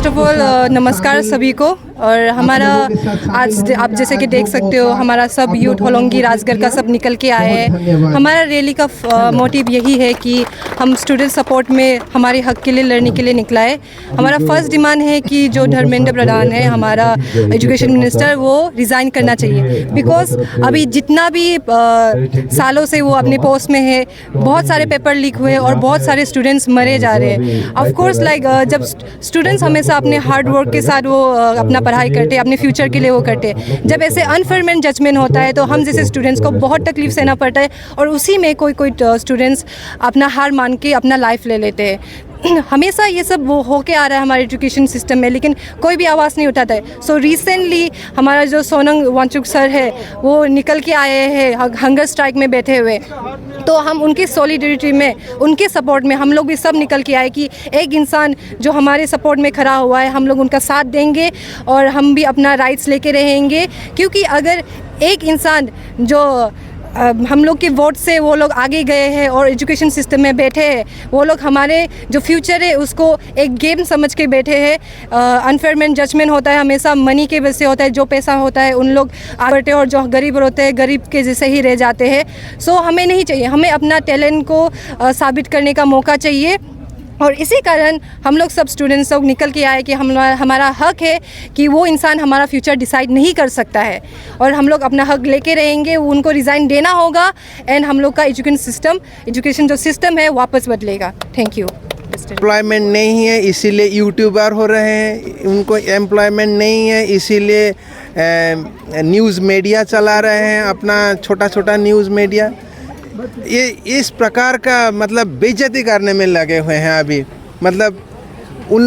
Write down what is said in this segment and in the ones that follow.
First of all नमस्कार सभी को। और हमारा आज आप जैसे कि देख सकते हो हमारा सब यूथ होलोंगी राजगढ़ का सब निकल के आए हैं। हमारा रैली का मोटिव यही है कि हम स्टूडेंट सपोर्ट में हमारे हक के लिए लड़ने के लिए निकला है। हमारा फर्स्ट डिमांड है कि जो धर्मेंद्र प्रधान है हमारा एजुकेशन मिनिस्टर, वो रिज़ाइन करना चाहिए। बिकॉज अभी जितना भी सालों से वो अपने पोस्ट में है, बहुत सारे पेपर लीक हुए और बहुत सारे स्टूडेंट्स मरे जा रहे हैं। ऑफ कोर्स जब स्टूडेंट्स हमेशा अपने हार्ड वर्क के साथ वो अपना पढ़ाई करते हैं, अपने फ्यूचर के लिए वो करते हैं। जब ऐसे अनफेयरमेंट जजमेंट होता है तो हम जैसे स्टूडेंट्स को बहुत तकलीफ सहना पड़ता है और उसी में कोई स्टूडेंट्स अपना हार मान के अपना लाइफ ले लेते हैं। हमेशा ये सब वो होके आ रहा है हमारे एजुकेशन सिस्टम में, लेकिन कोई भी आवाज़ नहीं उठाता है। सो रिसेंटली हमारा जो सोनम वांगचुक सर है वो निकल के आए हैं हंगर स्ट्राइक में बैठे हुए, तो हम उनकी सॉलिडरिटी में, उनके सपोर्ट में हम लोग भी सब निकल के आए कि एक इंसान जो हमारे सपोर्ट में खड़ा हुआ है, हम लोग उनका साथ देंगे और हम भी अपना राइट्स लेके रहेंगे। क्योंकि अगर एक इंसान जो हम लोग के वोट से वो लोग आगे गए हैं और एजुकेशन सिस्टम में बैठे हैं, वो लोग हमारे जो फ्यूचर है उसको एक गेम समझ के बैठे हैं। अनफेयरमेंट जजमेंट होता है हमेशा मनी के वजह से होता है, जो पैसा होता है उन लोग आगे बढ़ते हैं और जो गरीब होते हैं गरीब के जैसे ही रह जाते हैं। सो हमें नहीं चाहिए, हमें अपना टैलेंट को साबित करने का मौका चाहिए। और इसी कारण हम लोग सब स्टूडेंट्स लोग निकल के आए कि हमारा हक है कि वो इंसान हमारा फ्यूचर डिसाइड नहीं कर सकता है और हम लोग अपना हक लेके रहेंगे। उनको रिज़ाइन देना होगा एंड हम लोग का एजुकेशन जो सिस्टम है वापस बदलेगा। Thank you. एम्प्लॉयमेंट नहीं है इसीलिए यूट्यूबर हो रहे हैं, उनको एम्प्लॉयमेंट नहीं है इसीलिए न्यूज़ मीडिया चला रहे हैं, अपना छोटा छोटा न्यूज़ मीडिया। ये इस प्रकार का मतलब बेइज्जती करने में लगे हुए हैं अभी। मतलब उन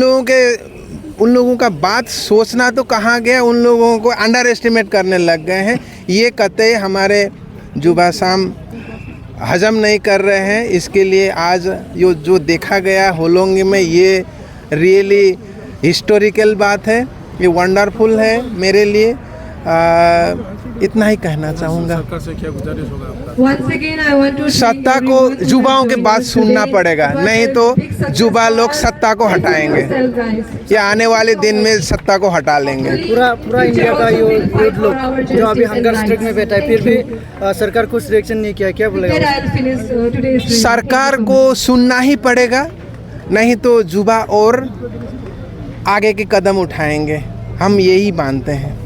लोगों का बात सोचना तो कहाँ गया, उन लोगों को अंडर एस्टिमेट करने लग गए हैं। ये कतई हमारे जुबा शाम हजम नहीं कर रहे हैं। इसके लिए आज जो देखा गया होलोंगी में, ये रियली हिस्टोरिकल बात है, ये वंडरफुल है मेरे लिए। इतना ही कहना चाहूँगा। सरकार से क्या गुजारिश होगा आपका? सत्ता को युवाओं के बात सुनना पड़ेगा, नहीं तो युवा लोग सत्ता को हटाएंगे। ये आने वाले दिन में सत्ता को हटा लेंगे। पूरा इंडिया का यूथ लोग जो अभी हंगर स्ट्राइक में बैठा है, फिर भी सरकार कुछ रिएक्शन नहीं किया, क्या बोलेगा? सरकार को सुनना ही पड़ेगा, नहीं तो युवा और आगे के कदम उठाएंगे। हम यही मानते हैं।